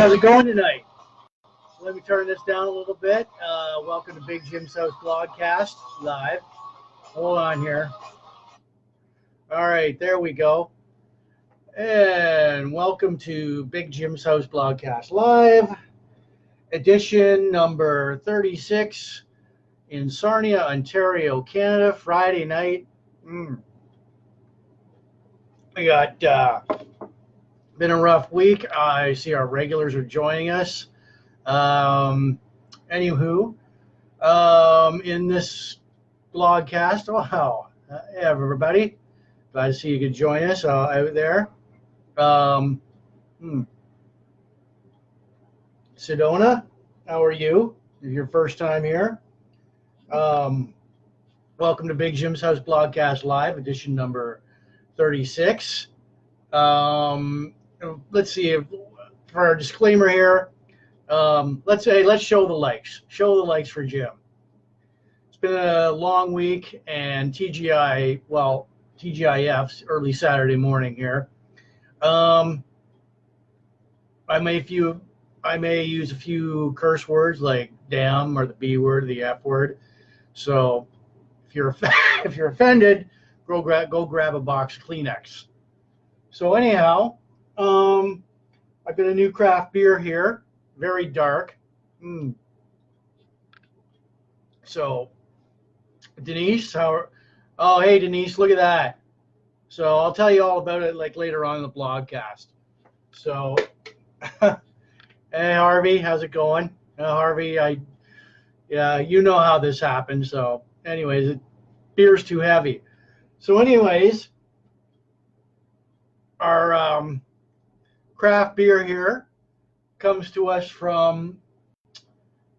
how's it going tonight? Let me turn this down a little bit. Welcome to Big Jim's House Blogcast live. Hold on here. All right, there we go. And welcome to Big Jim's House Blogcast live, edition number 36 in Sarnia, Ontario, Canada, Friday night. We got been a rough week. I see our regulars are joining us. Anywho, in this blogcast, wow, hey everybody, glad to see you could join us out there. Sedona, how are you? If your first time here, welcome to Big Jim's House Blogcast Live, edition number 36. Let's see, for our disclaimer here, let's show the likes. Show the likes for Jim. It's been a long week, and TGIF's early Saturday morning here. I may use a few curse words like damn or the B word or the F word. So if you're offended, go grab a box of Kleenex. So anyhow, I've got a new craft beer here, very dark. So Denise, oh hey Denise, look at that. So I'll tell you all about it like later on in the blogcast. So hey Harvey, how's it going? Harvey, you know how this happened. So anyways, beer's too heavy. So anyways, our craft beer here comes to us from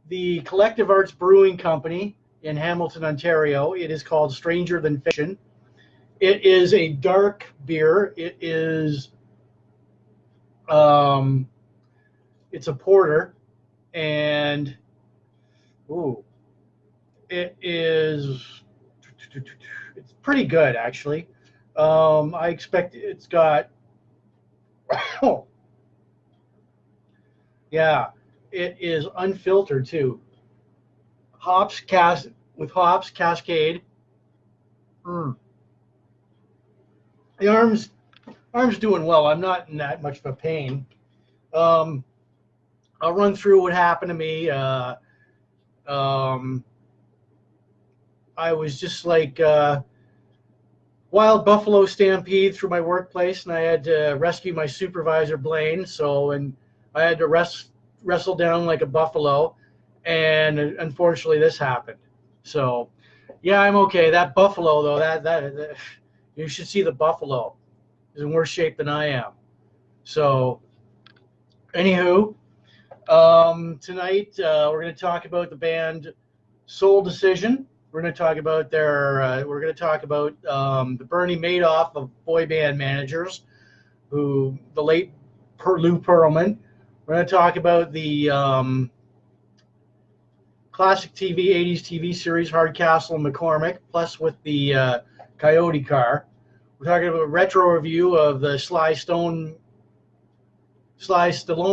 the Collective Arts Brewing Company in Hamilton, Ontario. It is called Stranger Than Fiction. It is a dark beer. It is it's a porter, and it's pretty good actually. I expect it's got yeah, it is unfiltered too. Cascade. The arm's doing well. I'm not in that much of a pain. I'll run through what happened to me. I was just like wild buffalo stampede through my workplace, and I had to rescue my supervisor Blaine. And I had to wrestle down like a buffalo, and unfortunately this happened. So yeah, I'm okay. That buffalo though, that you should see the buffalo. Is in worse shape than I am. So anywho, tonight we're going to talk about the band Soul Decision. We're going to talk about the Bernie Madoff of boy band managers, the late Lou Pearlman. We're going to talk about the classic 80s TV series Hardcastle and McCormick, plus with the Coyote car. We're talking about a retro review of the Sly Stallone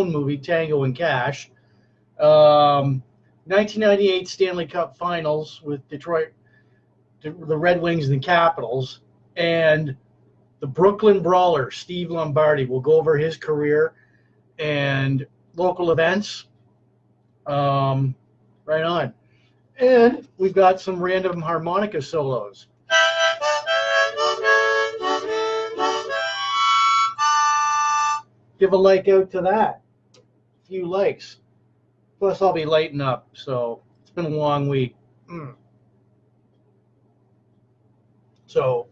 movie Tango and Cash. 1998 Stanley Cup Finals with Detroit, the Red Wings and the Capitals, and the Brooklyn Brawler, Steve Lombardi. We'll go over his career and local events. Right on. And we've got some random harmonica solos. Give a like out to that. A few likes. Plus, I'll be lighting up, so it's been a long week. So,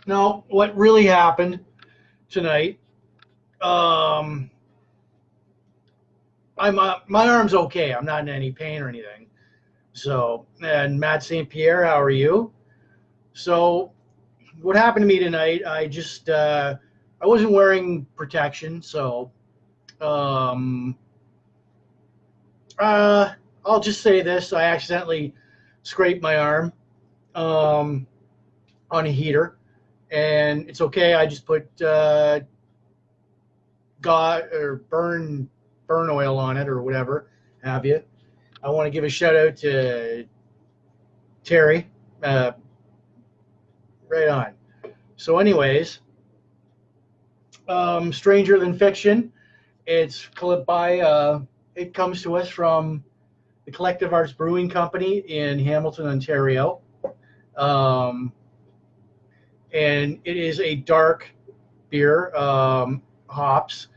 now, what really happened tonight, my arm's okay. I'm not in any pain or anything. So, and Matt St. Pierre, how are you? So, what happened to me tonight, I just, I wasn't wearing protection, so, I'll just say this. I accidentally scraped my arm on a heater, and it's okay. I just put burn burn oil on it or whatever have you. I want to give a shout out to Terry. Right on. So anyways, Stranger Than Fiction. It's by, it comes to us from the Collective Arts Brewing Company in Hamilton, Ontario. And it is a dark beer, hops.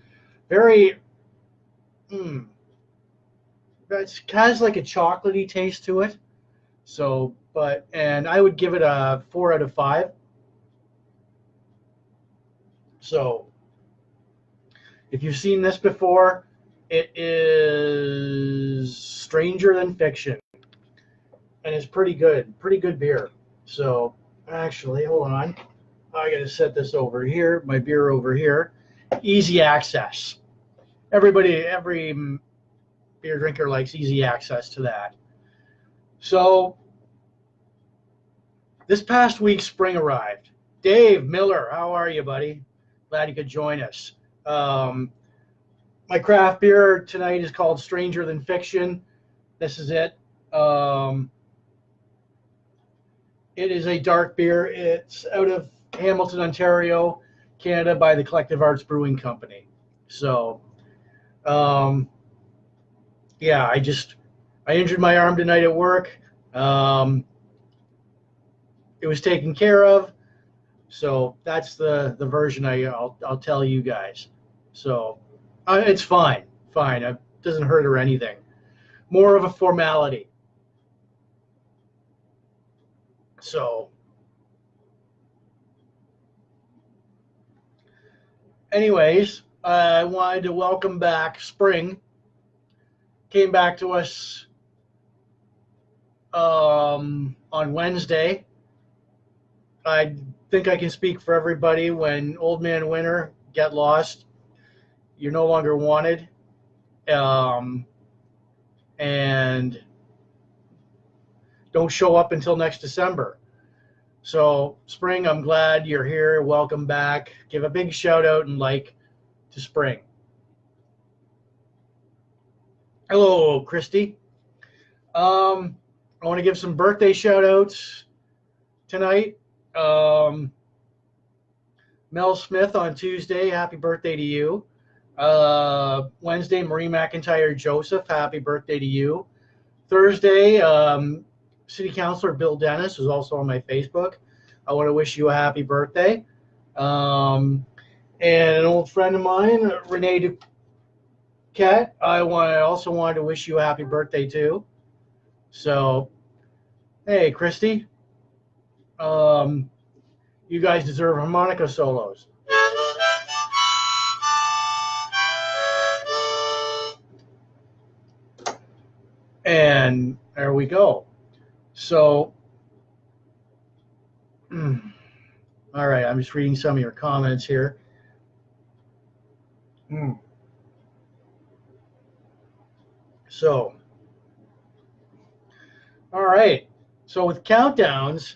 Very, it has like a chocolatey taste to it. So, and I would give it a 4 out of 5. So, if you've seen this before, it is Stranger Than Fiction. And it's pretty good beer. So, actually, hold on. I got to set this over here, my beer over here. Easy access. Every beer drinker likes easy access to that. So, this past week, spring arrived. Dave Miller, how are you, buddy? Glad you could join us. My craft beer tonight is called Stranger Than Fiction. This is it. It is a dark beer. It's out of Hamilton, Ontario, Canada, by the Collective Arts Brewing Company. So, yeah, I injured my arm tonight at work. It was taken care of. So that's the version I'll tell you guys. So it's fine. It doesn't hurt or anything. More of a formality. So anyways, I wanted to welcome back spring. Came back to us on Wednesday. I think I can speak for everybody. When Old Man Winter get lost, you're no longer wanted. And don't show up until next December. So, Spring, I'm glad you're here. Welcome back. Give a big shout out and like to Spring. Hello, Christy. I want to give some birthday shout outs tonight. Mel Smith on Tuesday, happy birthday to you. Wednesday, Marie McIntyre Joseph, happy birthday to you. Thursday, City Councilor Bill Dennis is also on my Facebook. I want to wish you a happy birthday. And an old friend of mine, Renee Duquette, I also wanted to wish you a happy birthday too. So, hey, Christy, you guys deserve harmonica solos. And there we go. So, all right, I'm just reading some of your comments here. So, all right. So with countdowns,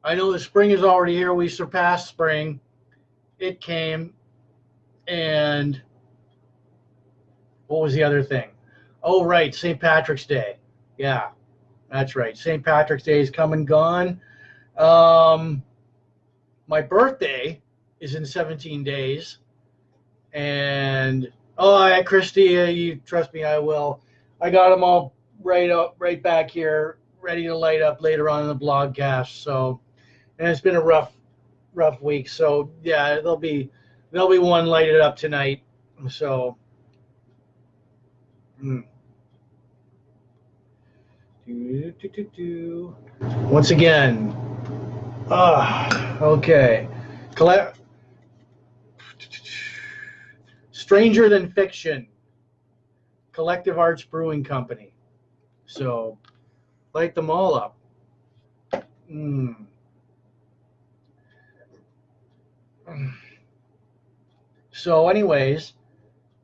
I know the spring is already here. We surpassed spring. It came. And what was the other thing? Oh, right, St. Patrick's Day. Yeah, that's right. St. Patrick's Day is come and gone. My birthday is in 17 days. And, oh, Christy, you trust me, I will. I got them all right back here, ready to light up later on in the blogcast. So, and it's been a rough week. So, yeah, there'll be one lighted up tonight. So, once again, okay. Stranger Than Fiction, Collective Arts Brewing Company. So, light them all up. So, anyways,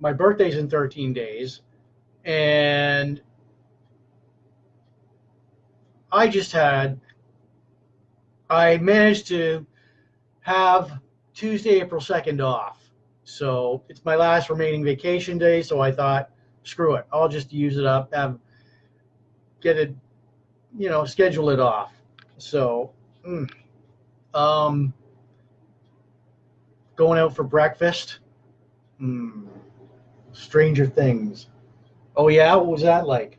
my birthday's in 13 days, and I managed to have Tuesday, April 2nd off. So it's my last remaining vacation day. So I thought, screw it, I'll just use it up, get it, schedule it off. So, going out for breakfast. Stranger Things. Oh yeah, what was that like?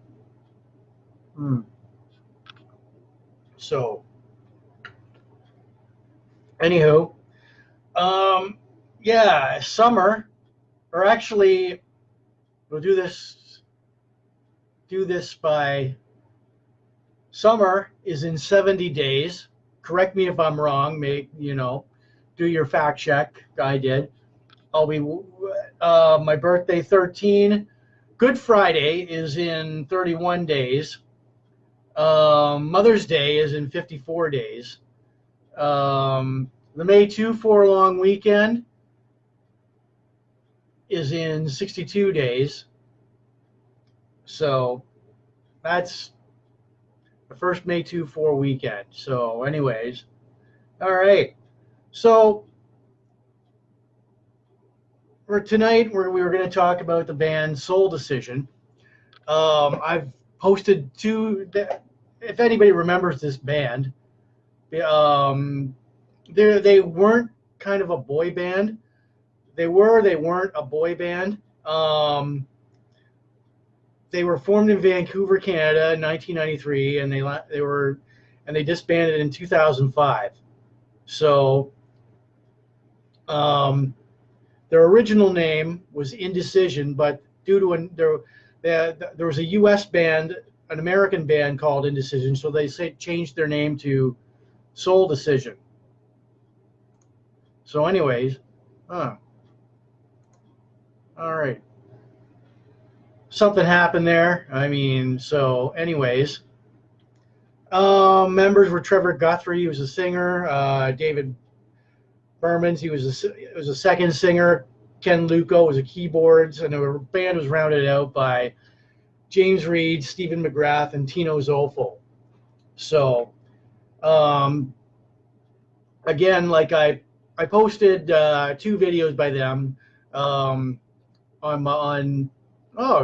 So, anywho, yeah, summer, or actually, we'll do this by summer is in 70 days. Correct me if I'm wrong. Do your fact check. I did. I'll be my birthday 13. Good Friday is in 31 days. Mother's Day is in 54 days. The May 2-4 long weekend is in 62 days. So that's the first May 2-4 weekend. So anyways, all right. So for tonight, we were going to talk about the band Soul Decision. I've posted two, if anybody remembers this band, they weren't kind of a boy band. They weren't a boy band. They were formed in Vancouver, Canada in 1993, and they disbanded in 2005. So their original name was Indecision, but due to there was a U.S. band, an American band called Indecision, so they changed their name to Soul Decision. So anyways, all right. Something happened there. So anyways, members were Trevor Guthrie, he was a singer, David Bermans, he was a second singer, Ken Luco was a keyboards, and the band was rounded out by James Reed, Stephen McGrath, and Tino Zolfo. So, again, like I posted 2 videos by them on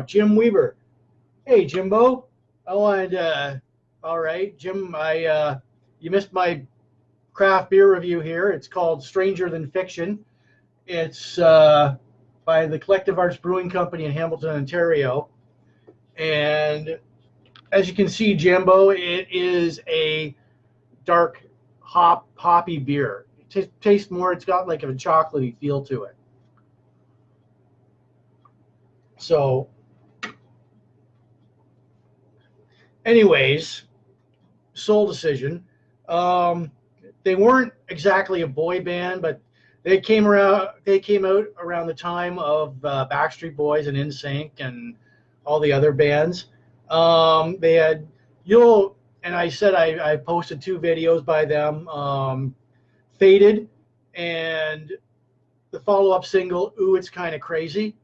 Jim Weaver. Hey, Jimbo. All right, Jim, you missed my craft beer review here. It's called Stranger Than Fiction. It's by the Collective Arts Brewing Company in Hamilton, Ontario. And as you can see, Jimbo, it is a dark hoppy beer. It tastes more, it's got like a chocolatey feel to it. So, anyways, Soul Decision. They weren't exactly a boy band, but they came out around the time of Backstreet Boys and NSYNC and all the other bands. They had and I said I posted 2 videos by them, Faded and the follow-up single, Ooh, It's Kinda Crazy.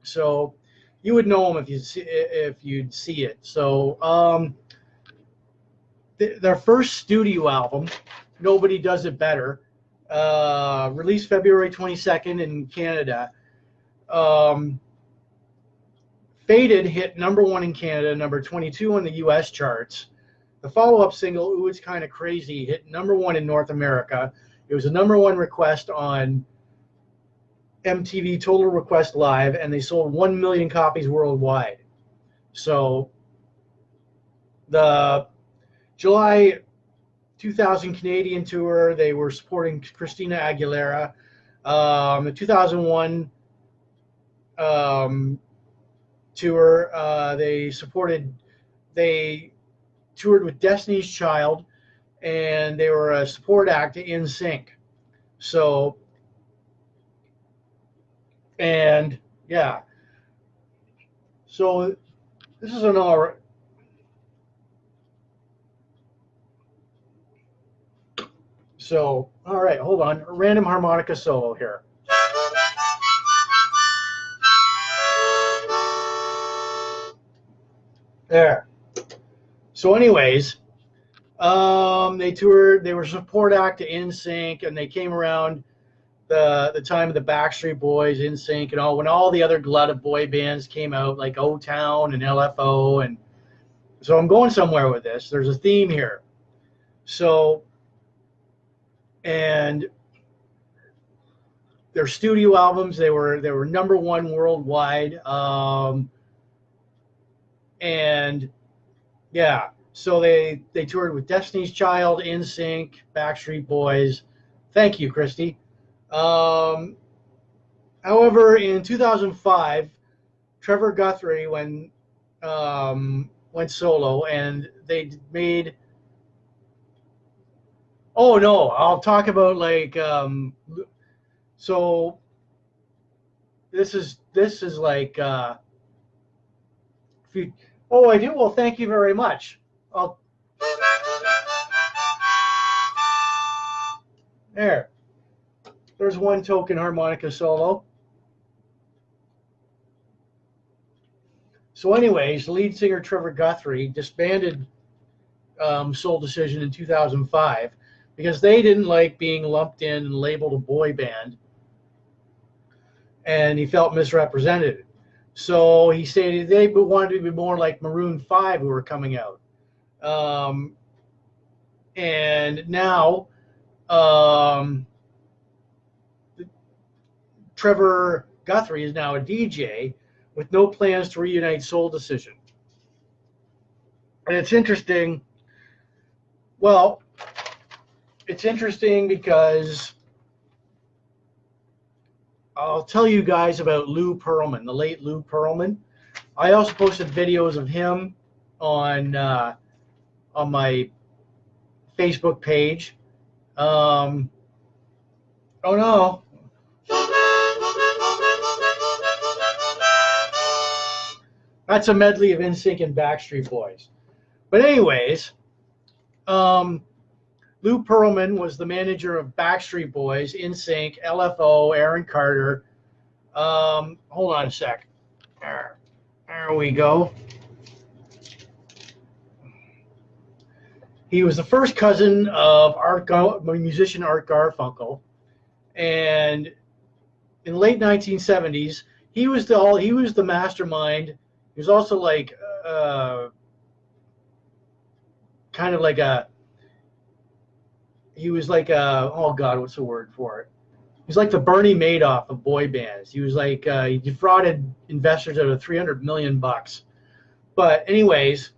So you would know them if you'd see it. So their first studio album, Nobody Does It Better, released February 22nd in Canada. Faded hit #1 in Canada, #22 on the US charts. The follow-up single, Ooh, It's Kinda Crazy, hit #1 in North America. It was a #1 request on MTV Total Request Live, and they sold 1 million copies worldwide. So the July 2000 Canadian tour, they were supporting Christina Aguilera. The 2001 tour, they toured with Destiny's Child, and they were a support act to NSYNC. So, and yeah, so this is an all right. So, all right, hold on. A random harmonica solo here. There. So anyways, they toured, they were support act to NSYNC, and they came around the time of the Backstreet Boys, NSYNC, and all, when all the other glut of boy bands came out, like O-Town and LFO. And so I'm going somewhere with this. There's a theme here. So, and their studio albums, they were #1 worldwide. And yeah, so they toured with Destiny's Child, NSYNC, Backstreet Boys. Thank you, Christy. However, in 2005, Trevor Guthrie went solo, and they made. Oh no, I'll talk about like. So this is like. If you, oh, I do. Well, thank you very much. There's one token harmonica solo. So anyways, lead singer Trevor Guthrie disbanded Soul Decision in 2005 because they didn't like being lumped in and labeled a boy band, and he felt misrepresented. So he stated they wanted to be more like Maroon 5, who were coming out. And now Trevor Guthrie is now a DJ with no plans to reunite Soul Decision. And it's interesting. Well, it's interesting because I'll tell you guys about Lou Pearlman, the late Lou Pearlman. I also posted videos of him on my Facebook page. Oh no. That's a medley of NSYNC and Backstreet Boys. But anyways, Lou Pearlman was the manager of Backstreet Boys, NSYNC, LFO, Aaron Carter. Hold on a sec. There we go. He was the first cousin of musician Art Garfunkel, and in the late 1970s, he was the mastermind. He was also like kind of like a. He was like a, oh God, what's the word for it? He's like the Bernie Madoff of boy bands. He was like he defrauded investors out of $300 million. But anyways,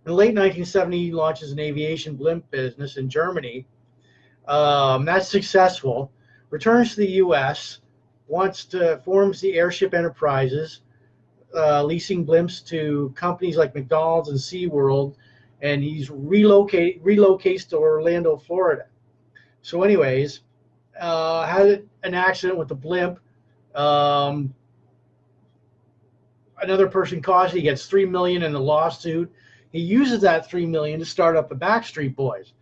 in the late 1970s, he launches an aviation blimp business in Germany. That's successful. Returns to the U.S. Forms the Airship Enterprises, leasing blimps to companies like McDonald's and SeaWorld, and he's relocates to Orlando, Florida. So anyways, had an accident with the blimp. Another person caused it. He gets $3 million in a lawsuit. He uses that $3 million to start up the Backstreet Boys,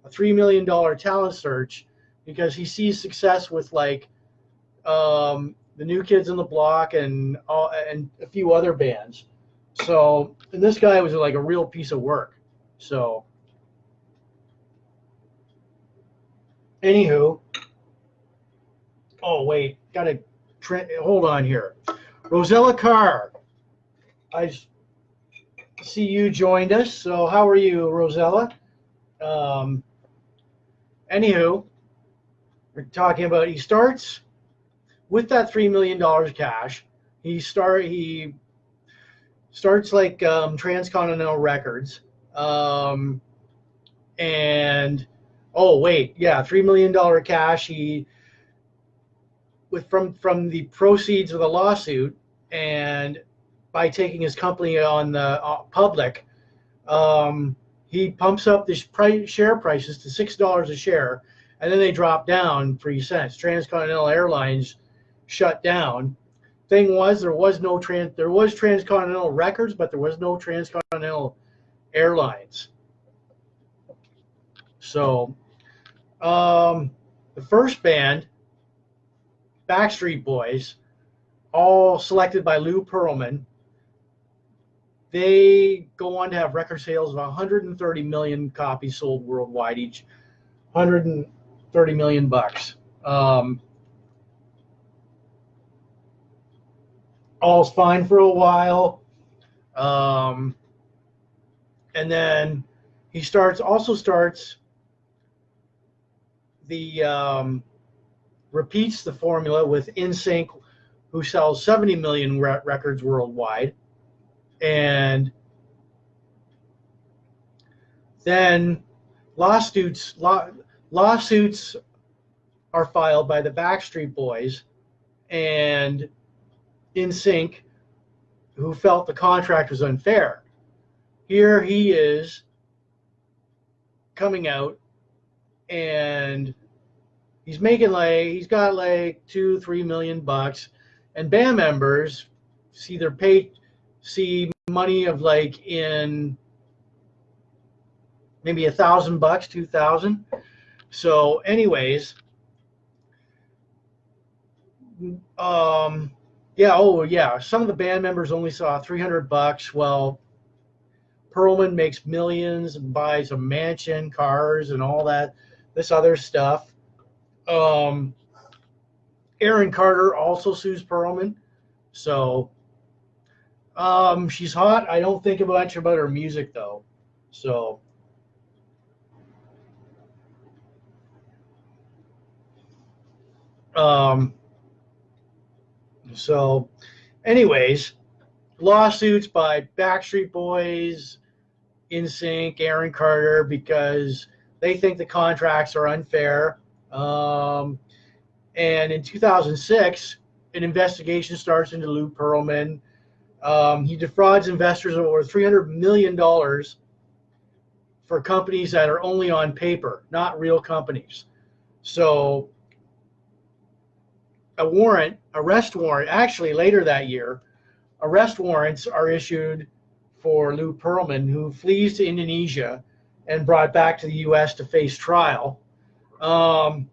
a $3 million talent search, because he sees success with like the New Kids on the Block and a few other bands. So, and this guy was like a real piece of work. So, anywho, oh wait, hold on here. Rosella Carr, I see you joined us. So how are you, Rosella? Anywho, we're talking about, he starts with that $3 million cash. He starts like Transcontinental Records. And oh wait, yeah, $3 million cash. He from the proceeds of the lawsuit, and by taking his company on the public, he pumps up the share prices to $6 a share, and then they drop down 3 cents. Transcontinental Airlines shut down. Thing was, there was Transcontinental Records, but there was no Transcontinental Airlines. So the first band, Backstreet Boys, all selected by Lou Pearlman, they go on to have record sales of 130 million copies sold worldwide, each $130 million. all's fine for a while. And then he also starts the repeats the formula with NSYNC, who sells 70 million records worldwide. And then lawsuits are filed by the Backstreet Boys and NSYNC, who felt the contract was unfair. Here he is coming out, and he's got like $2-3 million, and band members see money of like in maybe $1,000, 2,000. So, anyways, some of the band members only saw $300. Well, Perlman makes millions and buys a mansion, cars, and all this other stuff. Aaron Carter also sues Perlman. So, she's hot. I don't think much about her music, though. So, anyways, lawsuits by Backstreet Boys, NSYNC, Aaron Carter, because they think the contracts are unfair. And in 2006, an investigation starts into Lou Pearlman. He defrauds investors of over $300 million for companies that are only on paper, not real companies. So actually later that year, arrest warrants are issued for Lou Pearlman, who flees to Indonesia and brought back to the U.S. to face trial. June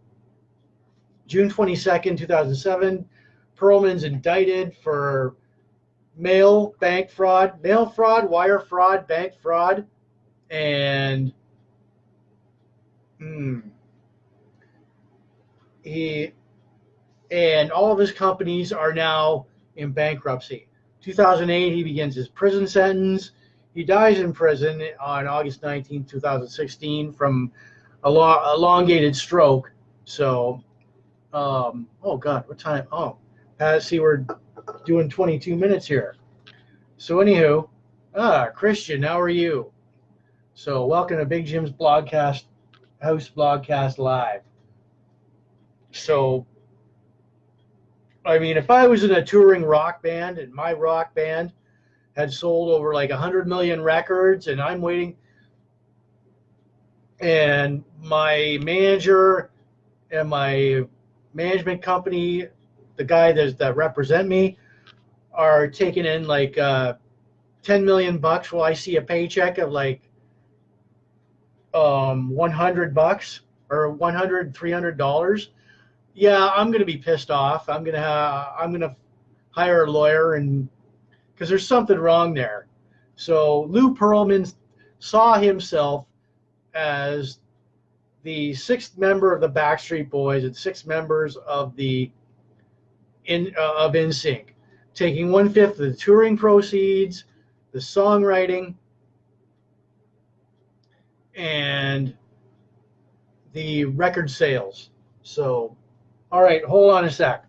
22nd, 2007, Pearlman's indicted for mail fraud, wire fraud, bank fraud, and all of his companies are now in bankruptcy. 2008, he begins his prison sentence. He dies in prison on August 19, 2016 from a elongated stroke. So, oh God, what time? Oh, see, we're doing 22 minutes here. So anywho, Christian, how are you? So welcome to Big Jim's Blogcast, House Blogcast Live. So, I mean, if I was in a touring rock band and my rock band had sold over like 100 million records, and I'm waiting, and my manager and my management company, the guy that represent me, are taking in like $10 million, while I see a paycheck of like $100 or $300. Yeah, I'm gonna be pissed off. I'm gonna hire a lawyer, and because there's something wrong there. So Lou Pearlman saw himself as the sixth member of the Backstreet Boys and six members of of NSYNC, taking 1/5 of the touring proceeds, the songwriting, and the record sales. So, all right, hold on a sec.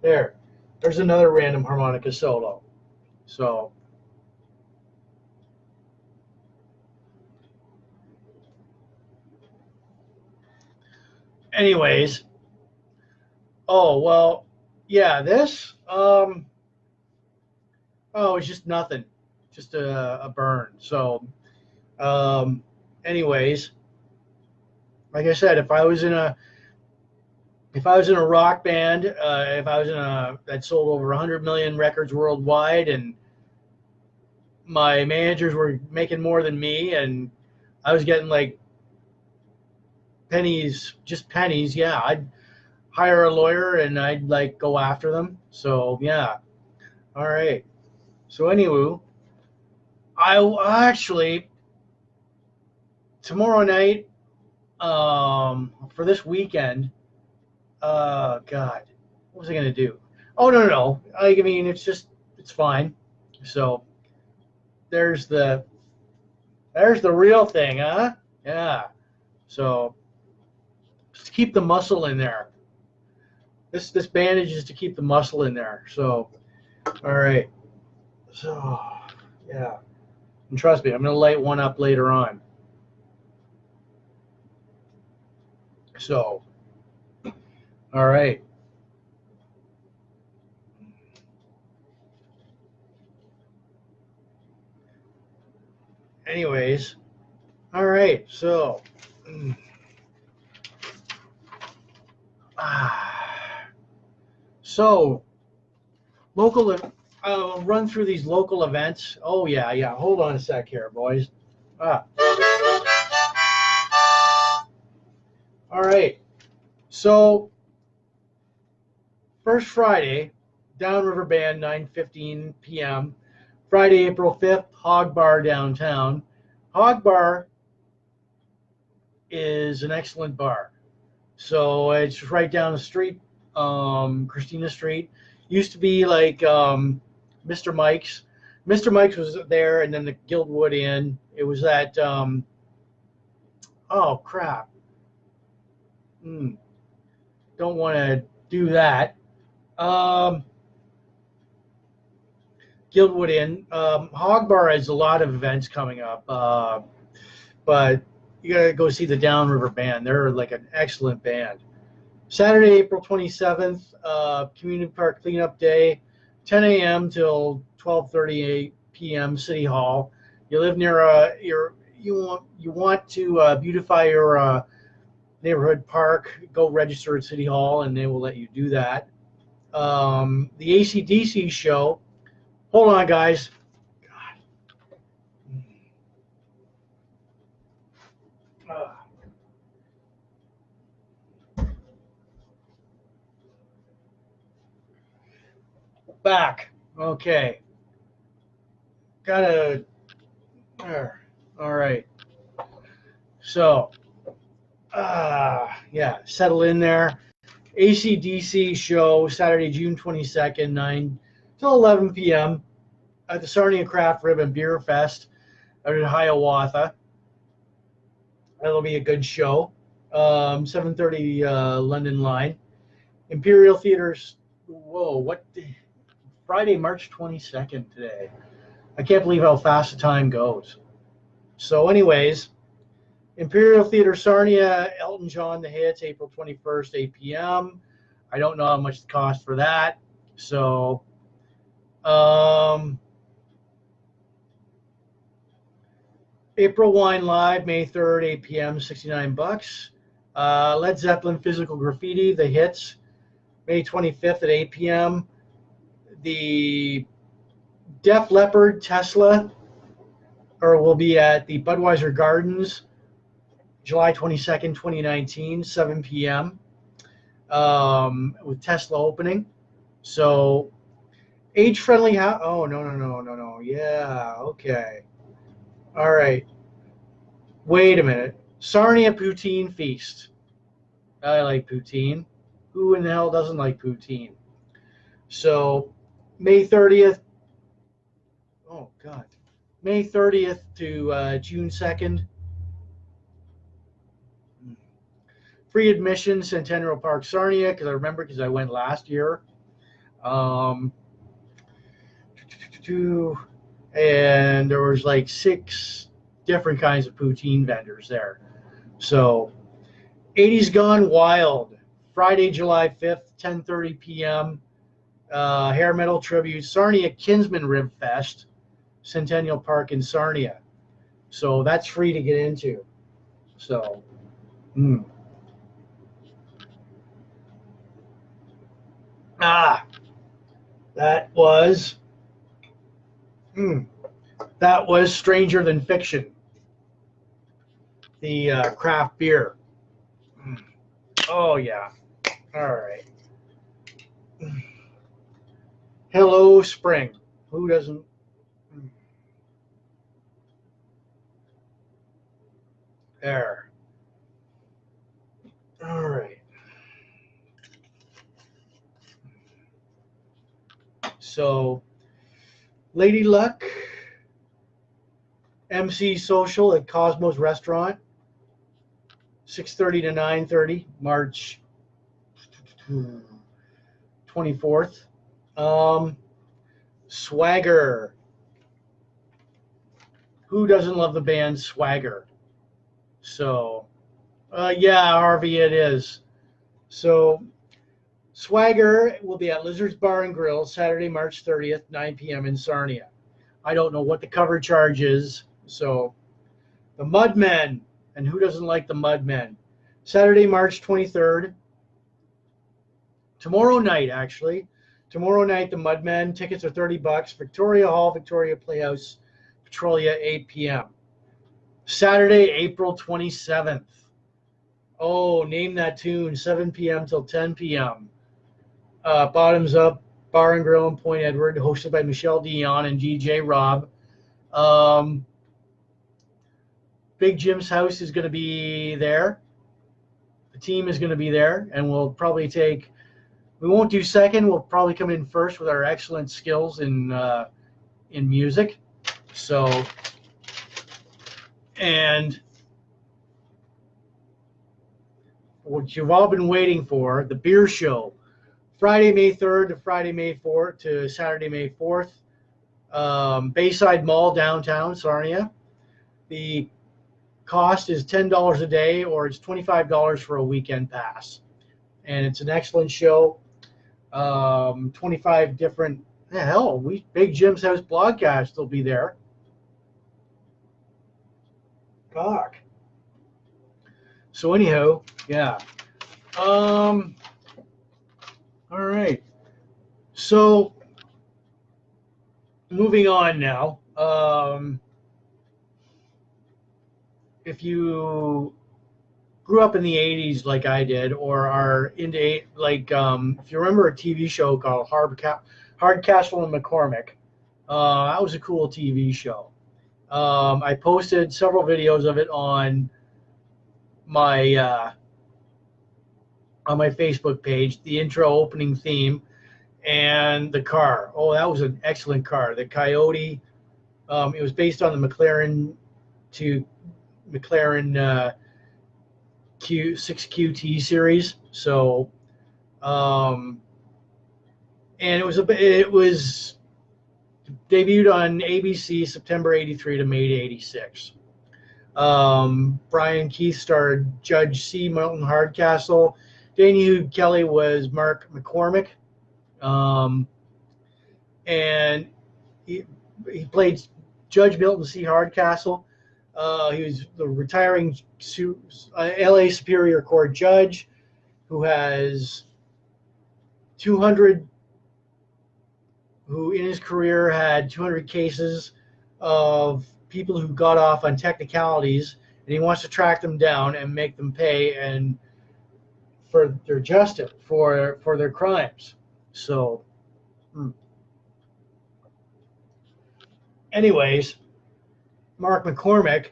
There's another random harmonica solo. So, anyways, oh well, yeah, this it's just nothing, just a burn. So, anyways, like I said, if I was in a rock band, that sold over 100 million records worldwide, and my managers were making more than me, and I was getting like pennies, yeah, I'd hire a lawyer and I'd like go after them. So yeah, all right. So anyway, I actually tomorrow night, for this weekend, God, what was I gonna do? Oh, no. I mean, it's fine. So there's the real thing, huh? Yeah. So just keep the muscle in there. This bandage is to keep the muscle in there. So, all right. So, yeah. And trust me, I'm gonna light one up later on. So, all right. Anyways, all right. So, so local. I'll run through these local events. Oh yeah. Hold on a sec here, boys. Ah. All right. So first Friday, Downriver Band, 9:15 p.m. Friday, April 5th, Hog Bar downtown. Hog Bar is an excellent bar. So it's right down the street, Christina Street. Used to be like Mr. Mike's. Mr. Mike's was there, and then the Guildwood Inn. It was at oh crap. Don't want to do that. Um, Guildwood Inn. Hog Bar has a lot of events coming up, but you gotta go see the Downriver Band. They're like an excellent band. Saturday, April 27th, Community Park Cleanup Day, 10 a.m. till 12:30 p.m. City Hall. You live near you want to beautify your neighborhood park, go register at City Hall, and they will let you do that. The AC/DC show. Hold on, guys. Back. Okay. Gotta. All right. So, yeah, settle in there. AC/DC show Saturday, June 22nd, 9 till 11 p.m. at the Sarnia Craft Rib and Beer Fest out in Hiawatha. That'll be a good show. 7:30 London Line. Imperial Theaters. Whoa, what? Friday, March 22nd today. I can't believe how fast the time goes. So, anyways, Imperial Theater Sarnia, Elton John, The Hits, April 21st, 8 p.m. I don't know how much the cost for that. So, April Wine Live, May 3rd, 8 p.m., $69. Led Zeppelin Physical Graffiti, The Hits, May 25th at 8 p.m. The Def Leppard Tesla will be at the Budweiser Gardens, July 22nd, 2019, 7 p.m. With Tesla opening. So, age-friendly. Oh, no. Yeah, okay. All right. Wait a minute. Sarnia Poutine Feast. I like poutine. Who in the hell doesn't like poutine? So, May 30th. Oh, God. May 30th to June 2nd. Free admission, Centennial Park, Sarnia, because I remember because I went last year. And there was like 6 different kinds of poutine vendors there. So, 80s Gone Wild, Friday, July 5th, 10:30 p.m. Hair Metal Tribute, Sarnia Kinsman Rib Fest, Centennial Park in Sarnia. So that's free to get into. So, that was Stranger Than Fiction, the craft beer. Oh yeah. All right. Hello Spring. Who doesn't? There. All right. So, Lady Luck, MC Social at Cosmos Restaurant, 6:30 to 9:30, March 24th. Swagger. Who doesn't love the band Swagger? So, yeah, Harvey, it is. So, Swagger will be at Lizard's Bar and Grill Saturday, March 30th, 9 p.m. in Sarnia. I don't know what the cover charge is. So, the Mudmen. And who doesn't like the Mudmen? Saturday, March 23rd. Tomorrow night, actually. Tomorrow night, the Mudmen. Tickets are $30. Victoria Hall, Victoria Playhouse, Petrolia, 8 p.m. Saturday, April 27th. Oh, name that tune, 7 p.m. till 10 p.m. Bottoms Up Bar and Grill in Point Edward, hosted by Michelle Dion and DJ Rob. Big Jim's house is going to be there. The team is going to be there, and we'll probably we won't do second. We'll probably come in first with our excellent skills in music. So, and what you've all been waiting for, the beer show, Friday, May 3rd to Friday, May 4th to Saturday, May 4th, Bayside Mall, downtown Sarnia. The cost is $10 a day, or it's $25 for a weekend pass. And it's an excellent show. 25 different, Big Jim's House Blogcast will be there. Cock. So anyhow, yeah. All right. So moving on now. If you grew up in the 80s like I did, or are into, if you remember a TV show called Hardcastle and McCormick, that was a cool TV show. I posted several videos of it on my Facebook page, the intro, opening theme, and the car. Oh, that was an excellent car. The Coyote. It was based on the McLaren Q6QT series. So, and it was debuted on ABC September '83 to May '86. Brian Keith starred Judge C. Mountain Hardcastle. Danny Hugh Kelly was Mark McCormick. And he played Judge Milton C. Hardcastle. He was the retiring LA Superior Court judge who has 200, who in his career had 200 cases of people who got off on technicalities, and he wants to track them down and make them pay and for their justice for their crimes. So, anyways, Mark McCormick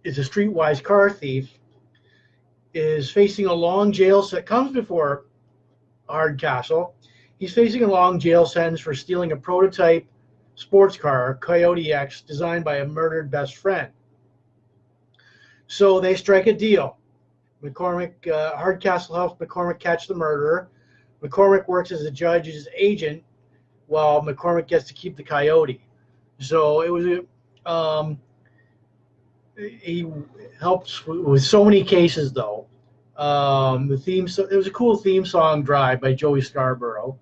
is a streetwise car thief, is facing a long jail sentence, comes before Hardcastle. He's facing a long jail sentence for stealing a prototype sports car, Coyote X, designed by a murdered best friend. So they strike a deal. Hardcastle helps McCormick catch the murderer. McCormick works as a judge's agent while McCormick gets to keep the Coyote. So it was he helps with so many cases, though. It was a cool theme song, Drive, by Joey Scarborough,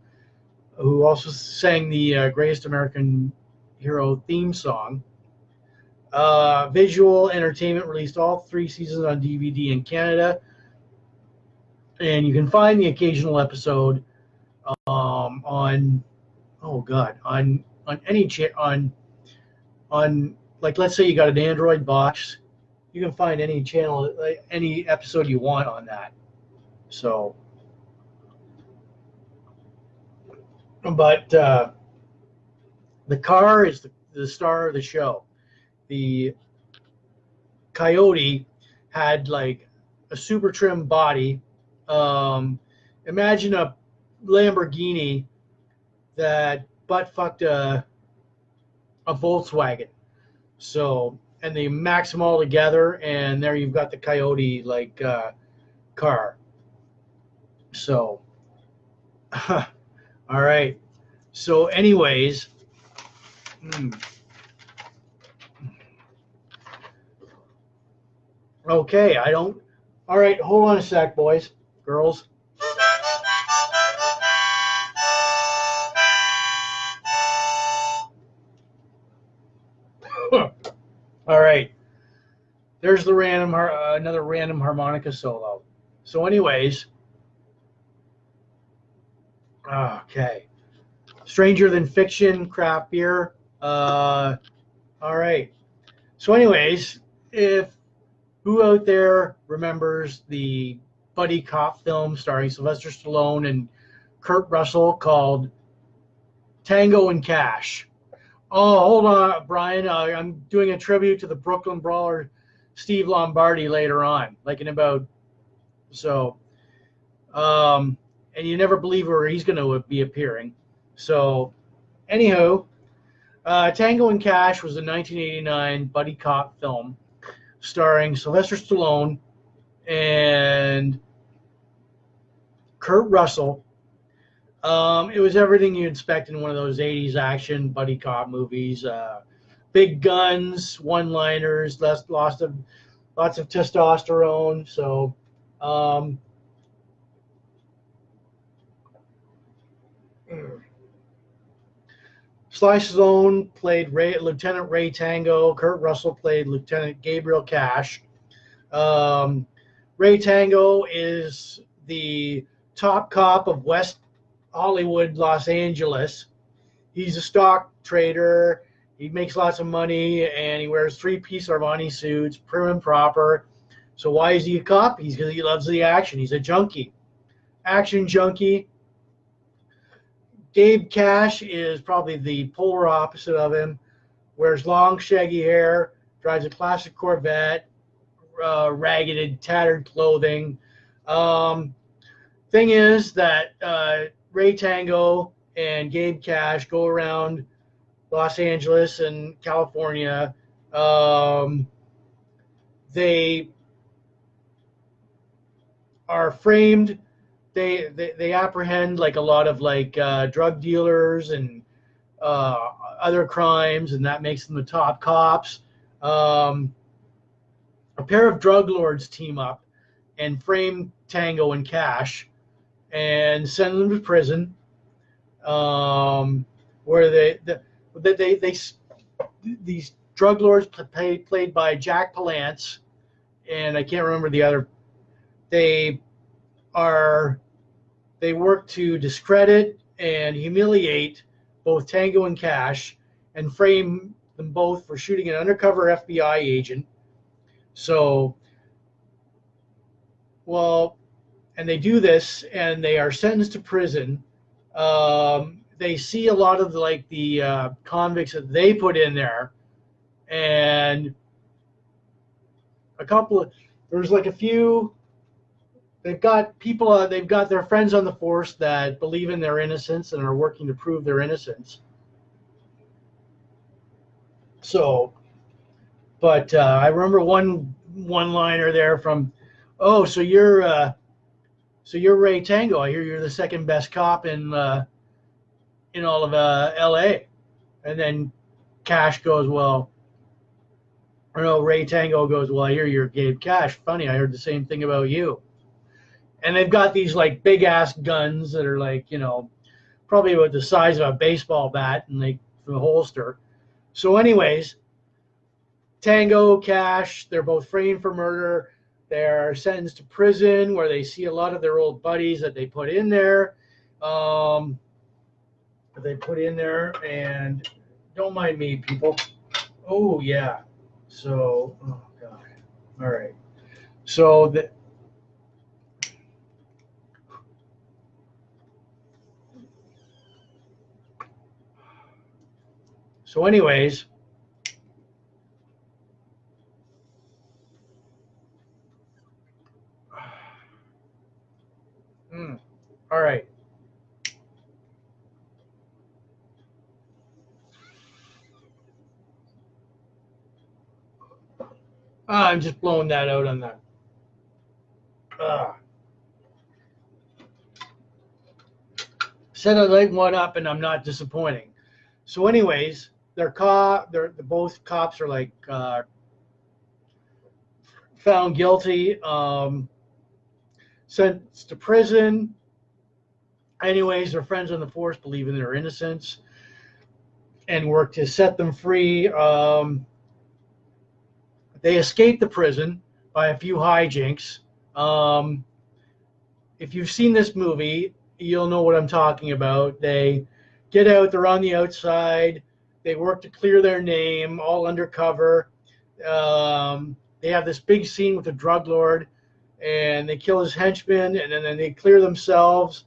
who also sang the Greatest American Hero theme song. Visual Entertainment released all 3 seasons on DVD in Canada, and you can find the occasional episode on like, let's say you got an Android box, you can find any channel, any episode you want on that. So, but the car is the star of the show. The Coyote had like a super trim body. Imagine a Lamborghini that butt fucked a Volkswagen. So, and they max them all together, and there you've got the Coyote like car. So, all right. So, anyways, hmm, okay. I don't. All right, hold on a sec, boys, girls. All right. There's the another random harmonica solo. So, anyways, okay. Stranger Than Fiction, craft beer. All right. So, anyways, if who out there remembers the buddy cop film starring Sylvester Stallone and Kurt Russell called Tango and Cash? Oh, hold on, Brian. I'm doing a tribute to the Brooklyn Brawler, Steve Lombardi, later on, like in about so. And you never believe where he's going to be appearing. So, anywho, Tango and Cash was a 1989 buddy cop film starring Sylvester Stallone and Kurt Russell. It was everything you'd expect in one of those 80s action buddy cop movies. Big guns, one-liners, lots of testosterone. So, um, Sly Stallone played Lieutenant Ray Tango. Kurt Russell played Lieutenant Gabriel Cash. Um, Ray Tango is the top cop of West Hollywood, Los Angeles. He's a stock trader. He makes lots of money, and he wears three-piece Armani suits, prim and proper. So why is he a cop? Because he loves the action. He's a junkie, action junkie. Gabe Cash is probably the polar opposite of him. Wears long, shaggy hair, drives a classic Corvette, ragged, tattered clothing. Um, Thing is that Ray Tango and Gabe Cash go around Los Angeles and California. They are framed. They apprehend like a lot of like drug dealers and other crimes, and that makes them the top cops. Um, a pair of drug lords team up and frame Tango and Cash and send them to prison, where they these drug lords played by Jack Palance, and I can't remember the other. They are they work to discredit and humiliate both Tango and Cash and frame them both for shooting an undercover FBI agent. So, well, and they do this and they are sentenced to prison. They see a lot of the convicts that they put in there, and a couple of there's like a few. They've got people. They've got their friends on the force that believe in their innocence and are working to prove their innocence. So, but I remember one liner there from, "Oh, so you're Ray Tango. I hear you're the second best cop in all of L.A." And then Cash goes, "Well, or no, Ray Tango goes, well, I hear you're Gabe Cash. Funny, I heard the same thing about you." And they've got these like big ass guns that are like, probably about the size of a baseball bat, and they from the holster. So, anyways, Tango, Cash, they're both framed for murder. They're sentenced to prison where they see a lot of their old buddies that they put in there. Um, and don't mind me, people. Oh yeah. So, oh god. All right. So anyways, all right. I'm just blowing that out on that. Said I'd light one up, and I'm not disappointing. So, anyways, they're both cops are like found guilty, sentenced to prison. Anyways, their friends on the force believe in their innocence and work to set them free. They escape the prison by a few hijinks. If you've seen this movie, you'll know what I'm talking about. They get out, they're on the outside, they work to clear their name, all undercover. They have this big scene with the drug lord, and they kill his henchmen, and then they clear themselves.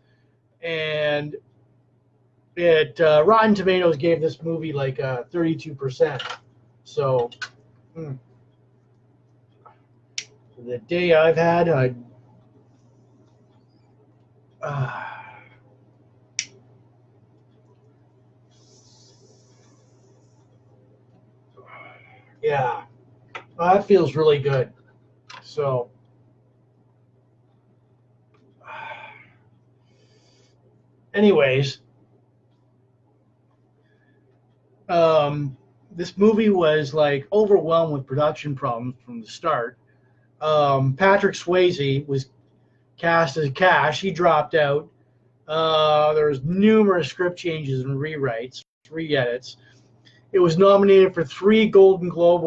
And Rotten Tomatoes gave this movie like 32%. So the day I've had, yeah, that feels really good. So, anyways, this movie was like overwhelmed with production problems from the start. Patrick Swayze was cast as Cash. He dropped out. There was numerous script changes and rewrites, re-edits. It was nominated for 3 Golden Globe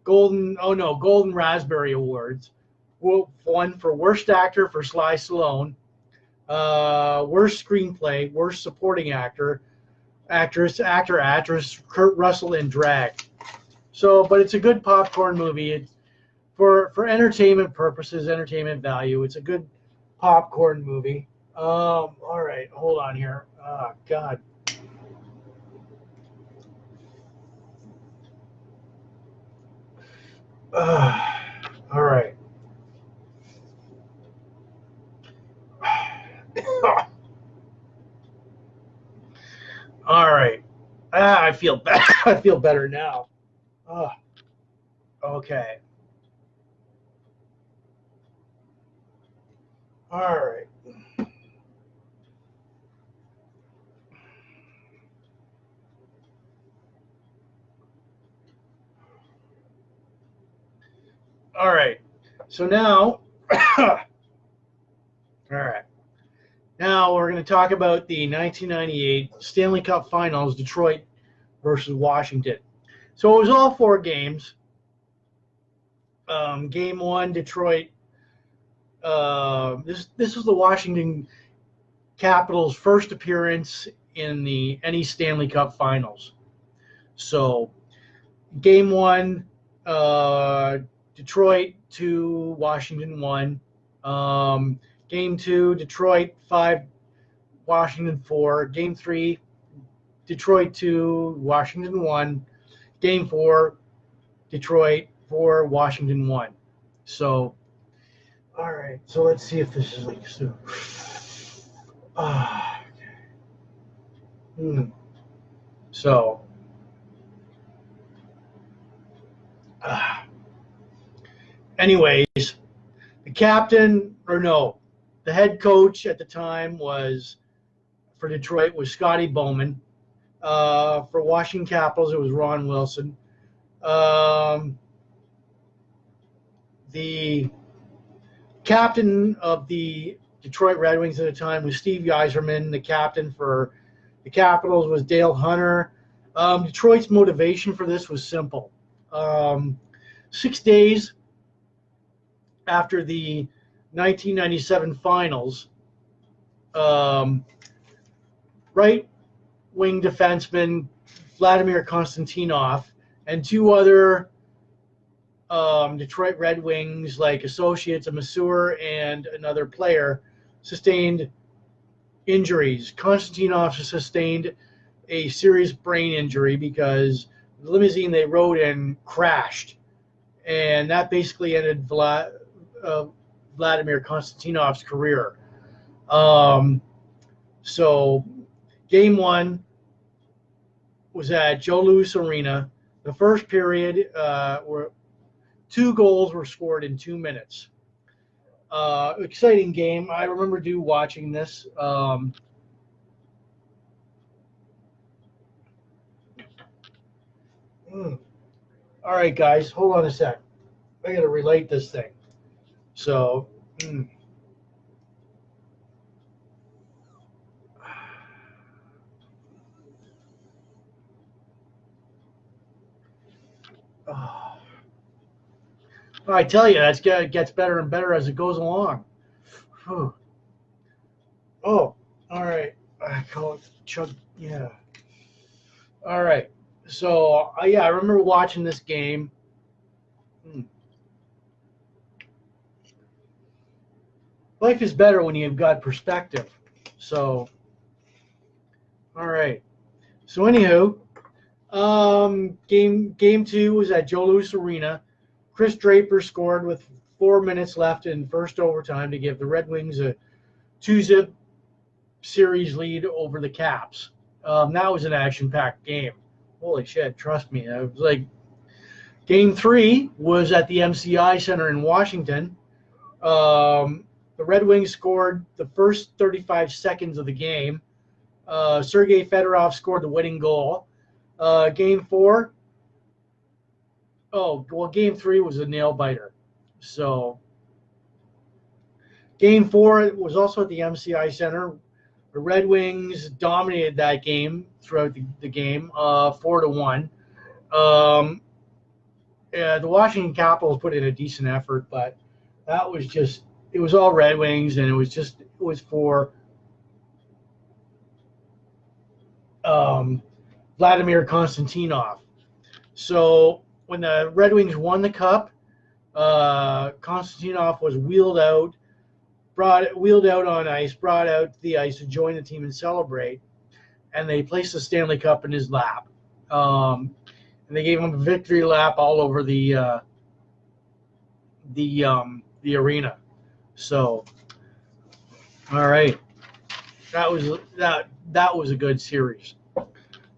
Golden Raspberry Awards. One for Worst Actor for Sly Stallone, Worst Screenplay, Worst Supporting Actress, Kurt Russell in drag. So, but it's a good popcorn movie. It's for entertainment purposes, entertainment value. It's a good popcorn movie. All right, hold on here. Oh, God. All right. All right. I feel better. I feel better now. Okay. All right. All right. So now, all right. Now we're going to talk about the 1998 Stanley Cup Finals, Detroit versus Washington. So it was all 4 games. Game 1, Detroit. This was the Washington Capitals' first appearance in any Stanley Cup Finals. So, Game 1, Detroit 2, Washington 1. Game 2, Detroit 5, Washington 4. Game 3, Detroit 2, Washington 1. Game 4, Detroit 4, Washington 1. So, all right. So let's see if this is like so. So, anyways, the captain, or no, the head coach at the time for Detroit was Scotty Bowman. For Washington Capitals, it was Ron Wilson. The captain of the Detroit Red Wings at the time was Steve Yzerman. The captain for the Capitals was Dale Hunter. Detroit's motivation for this was simple. 6 days after the 1997 finals, right-wing defenseman Vladimir Konstantinov and 2 other Detroit Red Wings, like associates, a masseur and another player, sustained injuries. Konstantinov sustained a serious brain injury because the limousine they rode in crashed, and that basically ended Vladimir Konstantinov's career. So Game 1 was at Joe Louis Arena. The first period 2 goals were scored in 2 minutes. Exciting game. I remember watching this. All right, guys, hold on a sec. I got to relight this thing. So, I tell you, it gets better and better as it goes along. Whew. Oh, all right. I call it chug. Yeah. All right. So, yeah, I remember watching this game. Life is better when you've got perspective. So, all right. So, anywho, game 2 was at Joe Louis Arena. Chris Draper scored with 4 minutes left in first overtime to give the Red Wings a 2-zip series lead over the Caps. That was an action-packed game. Holy shit, trust me. It was like game 3 was at the MCI Center in Washington. The Red Wings scored the first 35 seconds of the game. Sergei Fedorov scored the winning goal. Game 4, game 3 was a nail-biter. So game 4 was also at the MCI Center. The Red Wings dominated that game throughout the game, 4-1. The Washington Capitals put in a decent effort, but that was just, it was all Red Wings, and it was for Vladimir Konstantinov. So when the Red Wings won the cup, Konstantinov was wheeled out on ice, brought out to the ice to join the team and celebrate, and they placed the Stanley Cup in his lap. And they gave him a victory lap all over the arena. So, all right, that was a good series.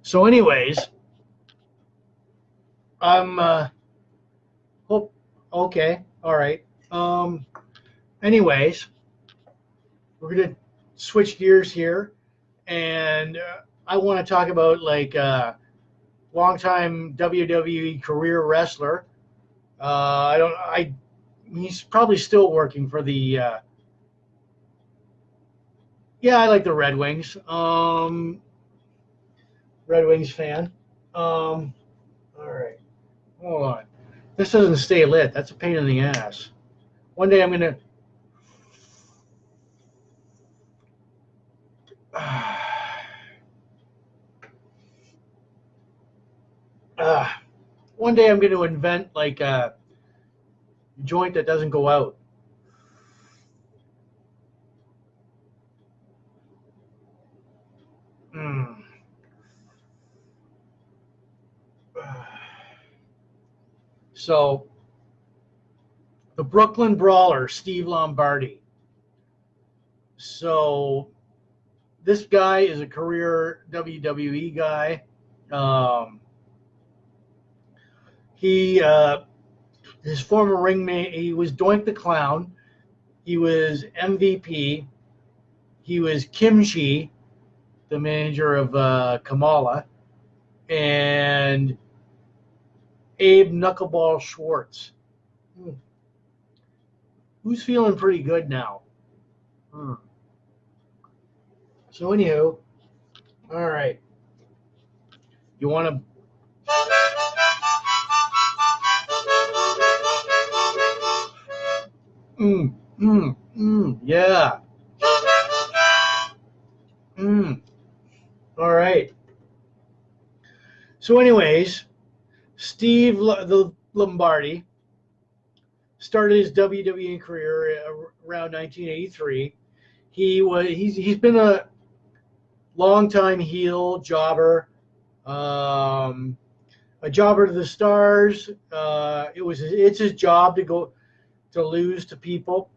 So, anyways, okay, all right. Anyways, we're gonna switch gears here, and I want to talk about longtime WWE career wrestler. He's probably still working for the. I like the Red Wings. Red Wings fan. All right, hold on. This doesn't stay lit. That's a pain in the ass. One day I'm gonna. One day I'm going to invent like a joint that doesn't go out. So, the Brooklyn Brawler, Steve Lombardi. So, this guy is a career WWE guy. His former ringmate, he was Doink the Clown. He was MVP. He was Kimchi, the manager of Kamala, and Abe Knuckleball Schwartz. Who's feeling pretty good now? So, anywho, all right. You want to. Yeah. All right. So, anyways, Steve the Lombardi started his WWE career around 1983. He's been a longtime heel jobber, a jobber to the stars. It's his job to lose to people.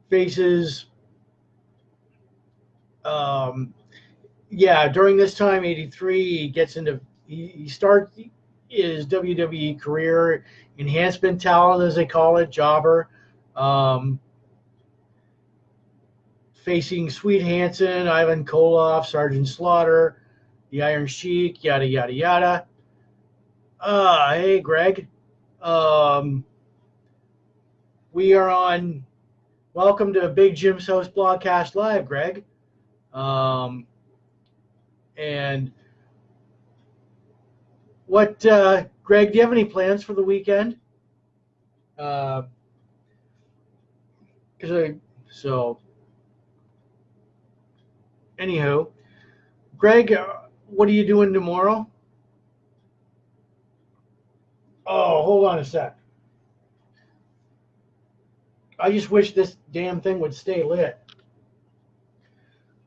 Faces. During this time, 83, he gets into he starts his WWE career enhancement talent, as they call it, jobber. Facing Sweet Hansen, Ivan Koloff, Sergeant Slaughter, the Iron Sheik, yada, yada, yada. Hey, Greg. We are on. Welcome to Big Jim's House Blogcast Live, Greg. And what, Greg, do you have any plans for the weekend? Anywho, Greg, what are you doing tomorrow? Oh, hold on a sec. I just wish this damn thing would stay lit.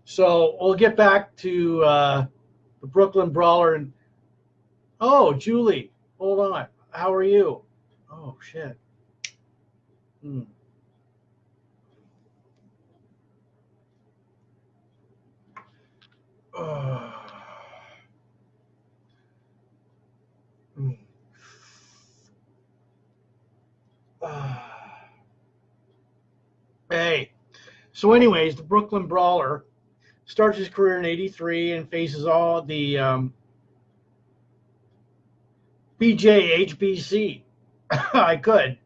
So we'll get back to the Brooklyn Brawler. And oh, Julie, hold on. How are you? Oh, shit. Hey. So anyways, the Brooklyn Brawler starts his career in '83 and faces all the BJHBC. I could.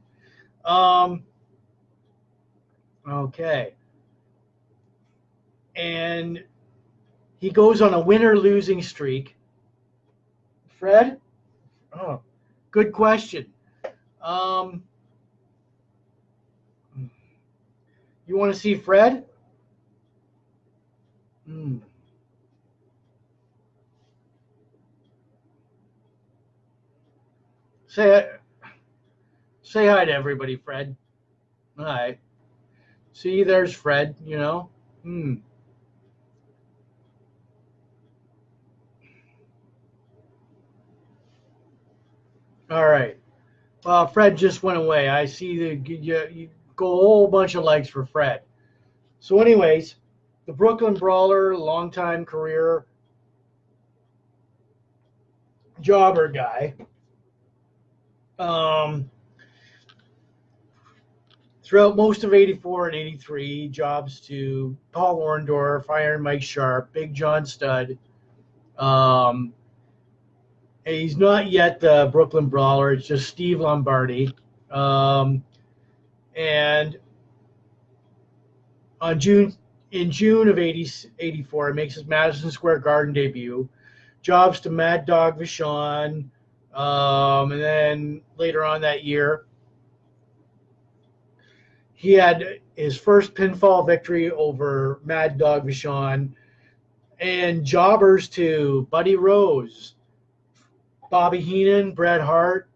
Okay. And he goes on a winner-losing streak. Fred? Oh, good question. You want to see Fred? Say hi to everybody, Fred. Hi. See, there's Fred, you know. All right. Fred just went away. I see you go a whole bunch of likes for Fred. So anyways, the Brooklyn Brawler, longtime career jobber guy. Throughout most of '84 and '83, jobs to Paul Orndorff, Iron Mike Sharp, Big John Studd. He's not yet the Brooklyn Brawler. It's just Steve Lombardi. And in June of '84, he makes his Madison Square Garden debut. Jobs to Mad Dog Vachon. And then later on that year, he had his first pinfall victory over Mad Dog Vachon. And jobbers to Buddy Rose, Bobby Heenan, Bret Hart.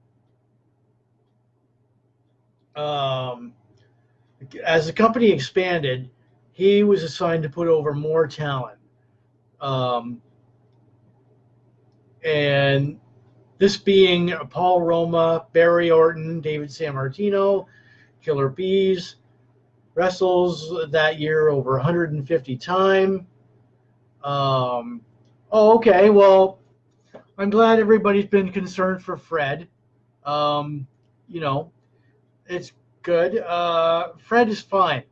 As the company expanded, he was assigned to put over more talent. And this being Paul Roma, Barry Orton, David Sammartino, Killer Bees, wrestles that year over 150 times. Okay. Well, I'm glad everybody's been concerned for Fred. It's good. Fred is fine.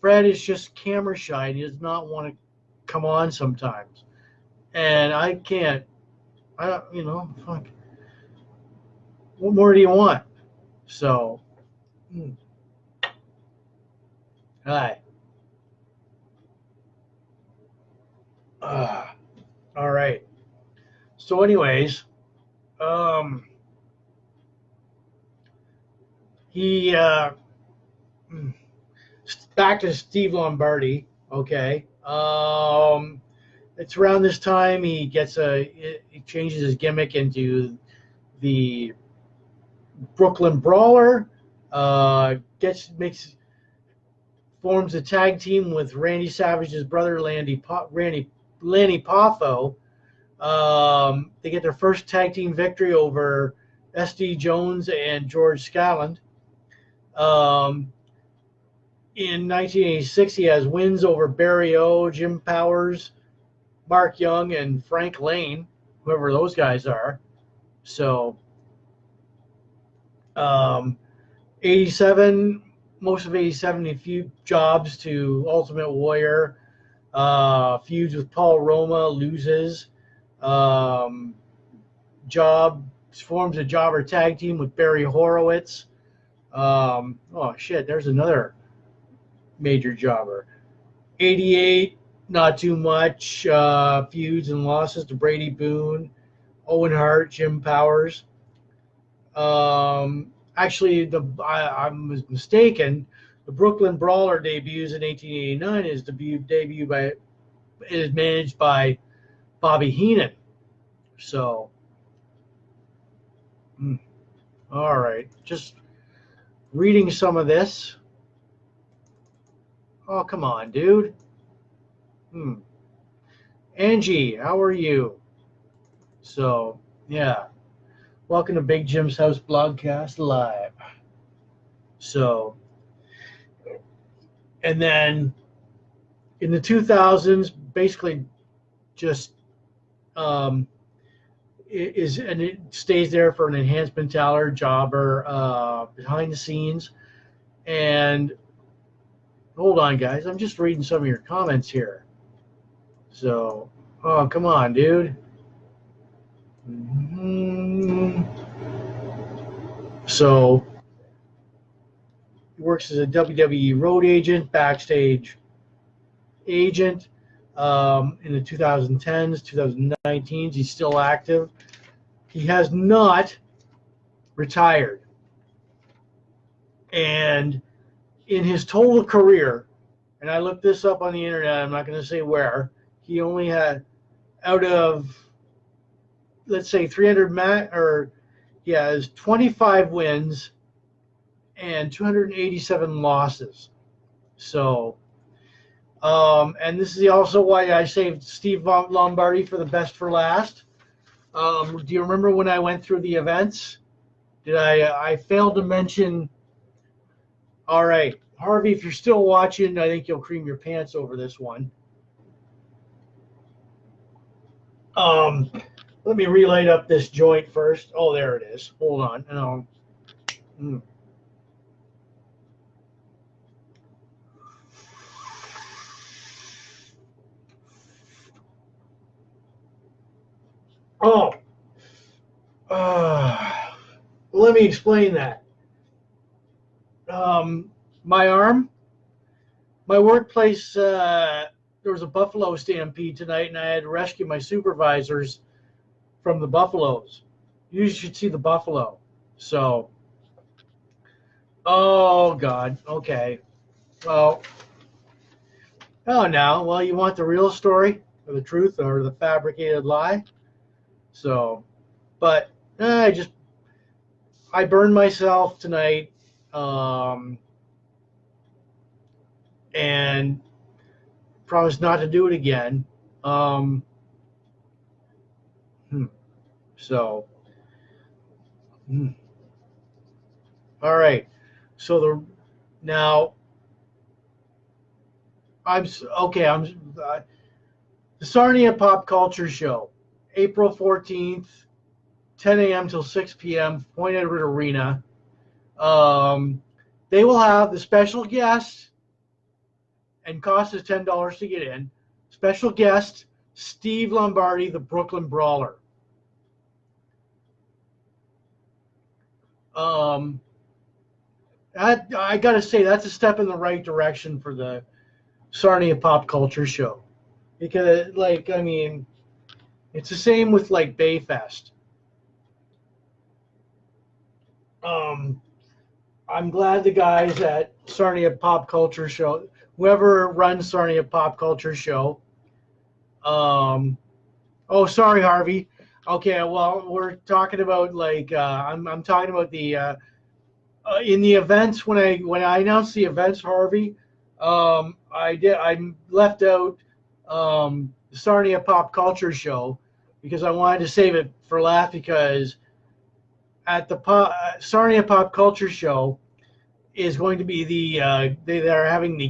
Fred is just camera shy. He does not want to come on sometimes. And I can't. Fuck. What more do you want? So, hi. All right. So, anyways, he back to Steve Lombardi. Okay. It's around this time he changes his gimmick into the Brooklyn Brawler. Forms a tag team with Randy Savage's brother Lanny Poffo. They get their first tag team victory over S.D. Jones and George Scalland. In 1986, he has wins over Barry O, Jim Powers, Mark Young, and Frank Lane, whoever those guys are. So, 87, most of 87, a few jobs to Ultimate Warrior. Feuds with Paul Roma, loses. Um, forms a jobber tag team with Barry Horowitz. Oh shit, there's another major jobber. 88, not too much. Feuds and losses to Brady Boone, Owen Hart, Jim Powers. Actually, I was mistaken. The Brooklyn Brawler debuts in 1889. His debut is managed by Bobby Heenan. So, all right, just reading some of this. Oh, come on, dude. Angie, how are you? So, yeah. Welcome to Big Jim's House Blogcast Live. So, and then in the 2000s, basically just it stays there for an enhancement taller jobber behind the scenes. And hold on, guys, I'm just reading some of your comments here. So, oh, come on, dude. So, he works as a WWE road agent, backstage agent. In the 2010s, 2019s, he's still active. He has not retired. And in his total career, and I looked this up on the internet, I'm not going to say where, he only had, out of, let's say, 300 he has 25 wins and 287 losses. So, and this is also why I saved Steve Lombardi for the best for last. Do you remember when I went through the events? I failed to mention? All right, Harvey, if you're still watching, I think you'll cream your pants over this one. Let me relight up this joint first. Oh, there it is. Hold on. Oh, let me explain that. My arm, my workplace, there was a buffalo stampede tonight, and I had to rescue my supervisors from the buffaloes. You should see the buffalo. So, oh, God. Okay. Well, oh, now, well, you want the real story or the truth or the fabricated lie? So, but I burned myself tonight, and promised not to do it again. So, all right. So now I'm okay. The Sarnia Pop Culture Show, April 14th, 10 a.m. till 6 p.m. Point Edward Arena. They will have the special guest, and cost is $10 to get in. Special guest Steve Lombardi, the Brooklyn Brawler. I got to say, that's a step in the right direction for the Sarnia Pop Culture Show. Because, like, I mean, it's the same with, like, Bayfest. I'm glad the guys at Sarnia Pop Culture Show, whoever runs Sarnia Pop Culture Show, oh, sorry, Harvey. Okay, well, we're talking about, like, I'm talking about the in the events when I announced the events, Harvey. I left out the Sarnia Pop Culture Show because I wanted to save it for last, because at the Sarnia Pop Culture Show is going to be they are having the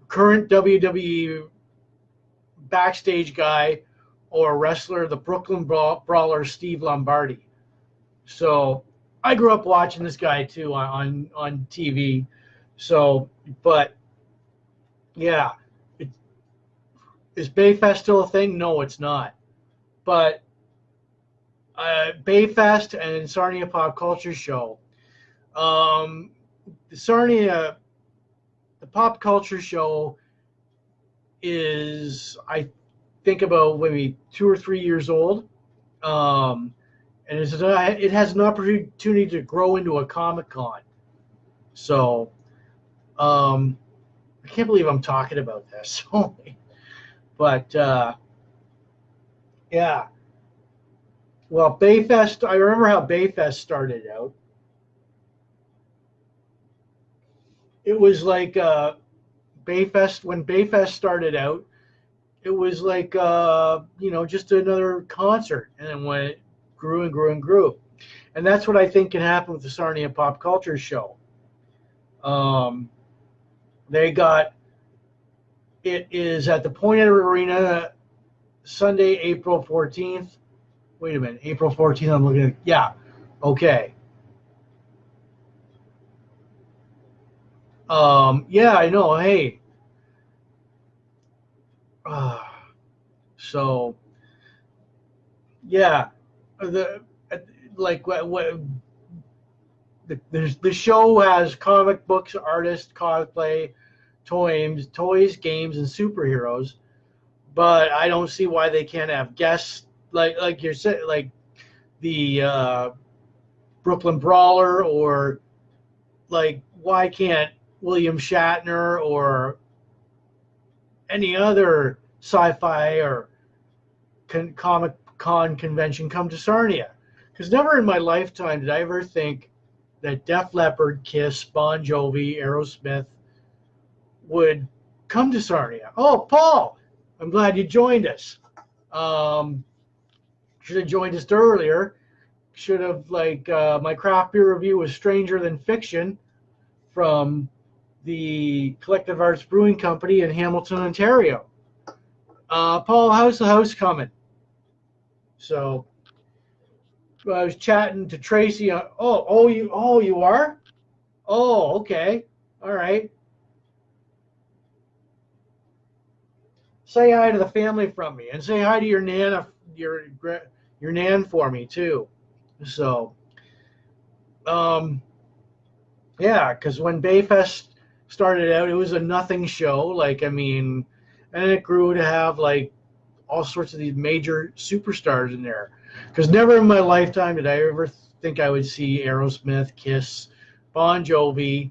current WWE backstage guy or wrestler, the Brooklyn Brawler Steve Lombardi. So I grew up watching this guy too on TV. So, but yeah, it, is Bayfest still a thing? No, it's not. But Bayfest and Sarnia Pop Culture Show. The Sarnia, the Pop Culture Show is, I think, about maybe 2 or 3 years old. And it has an opportunity to grow into a Comic-Con. So I can't believe I'm talking about this. But yeah. Well, Bayfest, I remember how Bayfest started out. It was like Bayfest, when Bayfest started out, it was like, just another concert. And then when it grew and grew and grew. And that's what I think can happen with the Sarnia Pop Culture Show. It is at the Point Edward Arena, Sunday, April 14th. Wait a minute, April 14th, I'm looking at, yeah, okay. Yeah, I know, hey. So, yeah, the show has comic books, artists, cosplay, toys, games, and superheroes. But I don't see why they can't have guests like you're saying, like the Brooklyn Brawler, or like why can't William Shatner or any other sci-fi or Comic Con convention come to Sarnia? Because never in my lifetime did I ever think that Def Leppard, Kiss, Bon Jovi, Aerosmith would come to Sarnia. Oh, Paul, I'm glad you joined us. Should have joined us earlier. Should have, my craft beer review was Stranger Than Fiction from the Collective Arts Brewing Company in Hamilton, Ontario. Paul, how's the house coming? So I was chatting to Tracy. You are? Oh, okay. All right. Say hi to the family from me, and say hi to your Nana, your Nan for me too. So, yeah, because when Bayfest started out, it was a nothing show. And it grew to have all sorts of these major superstars in there. Because never in my lifetime did I ever think I would see Aerosmith, Kiss, Bon Jovi.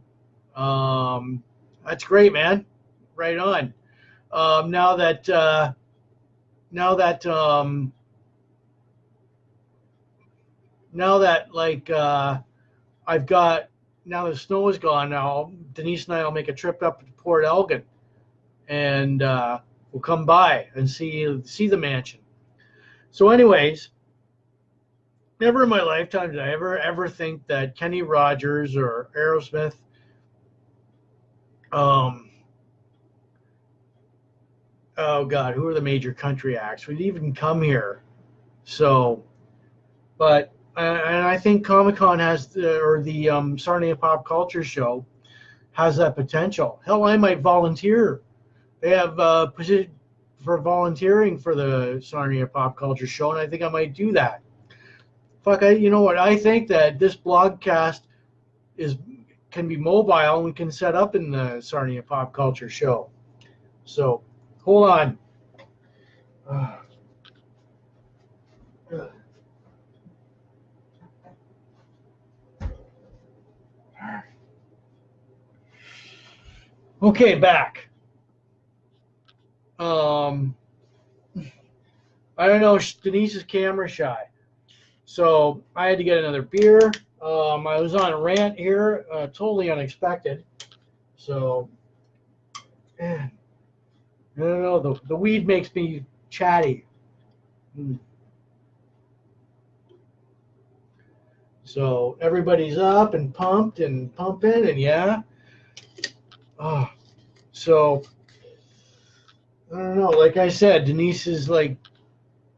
That's great, man. Right on. Now that I've got, now the snow is gone. Now Denise and I will make a trip up to Port Elgin, and we'll come by and see the mansion. So, anyways, never in my lifetime did I ever think that Kenny Rogers or Aerosmith, oh God, who are the major country acts, would even come here. So, but and I think Comic-Con has the Sarnia Pop Culture Show has that potential. Hell, I might volunteer. They have position for volunteering for the Sarnia Pop Culture Show, and I think I might do that. You know what? I think that this blogcast can be mobile and we can set up in the Sarnia Pop Culture Show. So, hold on. Okay, back. I don't know. Denise is camera shy, so I had to get another beer. I was on a rant here, totally unexpected. So, man, I don't know. The weed makes me chatty. So everybody's up and pumped and pumping, and yeah. Oh, so I don't know. Like I said, Denise is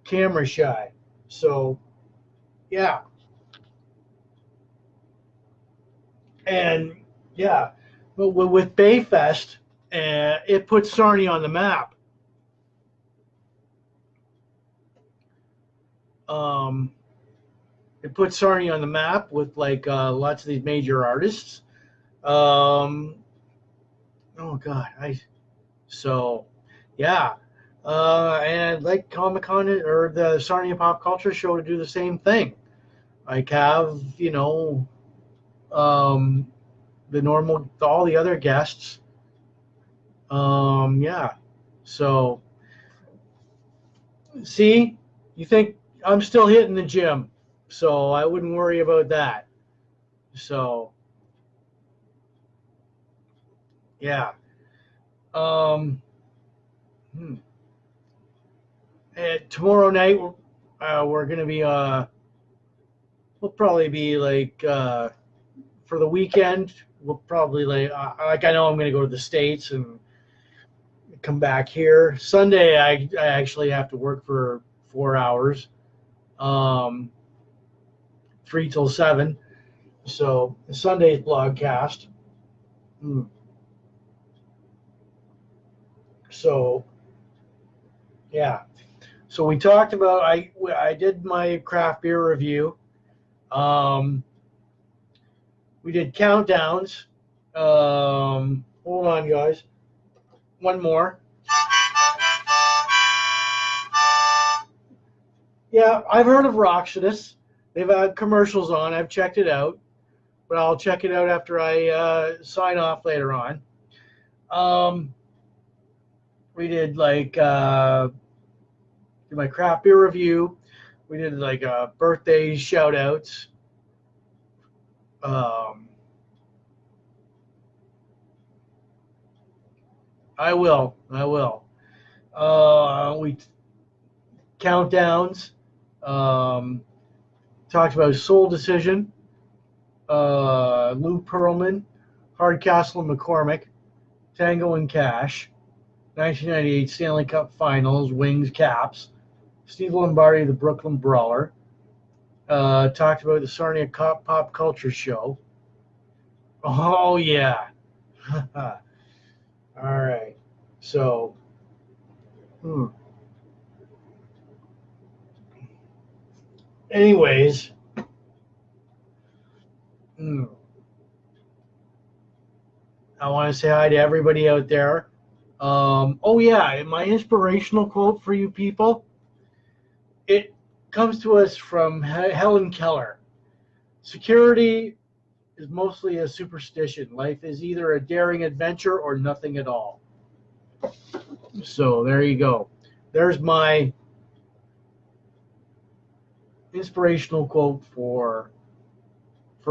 camera shy. So, yeah. And, yeah, but with Bayfest, it put Sarnia on the map. Um, it put Sarnia on the map with, like, lots of these major artists. Oh, God. So, yeah. And I'd like Comic Con or the Sarnia Pop Culture Show to do the same thing. Like have, um, all the other guests. Yeah. So, see, you think I'm still hitting the gym, so I wouldn't worry about that. So, yeah. Um, hmm. Tomorrow night, we're going to be, we'll probably be like, for the weekend, we'll probably like I know I'm going to go to the States and come back here. Sunday, I actually have to work for 4 hours, um, 3 till 7. So Sunday's blogcast. Hmm. So yeah. So we talked about I did my craft beer review. Um, we did countdowns. Hold on, guys. One more. Yeah, I've heard of Roxodus. They've had commercials on. I've checked it out, but I'll check it out after I sign off later on. We did like my craft beer review. We did like birthday shout outs. Um, I will. We countdowns. Um, talked about Soul Decision, Lou Pearlman, Hardcastle and McCormick, Tango and Cash, 1998 Stanley Cup Finals, Wings, Caps, Steve Lombardi, the Brooklyn Brawler. Talked about the Sarnia Pop Culture Show. Oh, yeah. All right. So, anyways, I want to say hi to everybody out there. Oh, yeah. My inspirational quote for you people, it comes to us from Helen Keller. Security is mostly a superstition. Life is either a daring adventure or nothing at all. So there you go. There's my inspirational quote for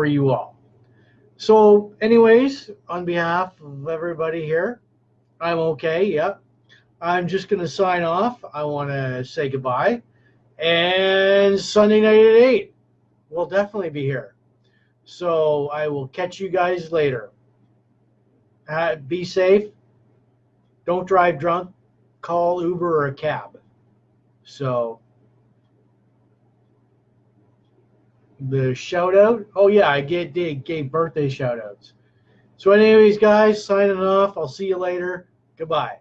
you all. So, anyways, on behalf of everybody here, I'm okay. Yep. I'm just going to sign off. I want to say goodbye. And Sunday night at 8, we'll definitely be here. So I will catch you guys later. Be safe. Don't drive drunk. Call Uber or a cab. So the shout out. Oh, yeah, I gave birthday shout outs. So anyways, guys, signing off. I'll see you later. Goodbye.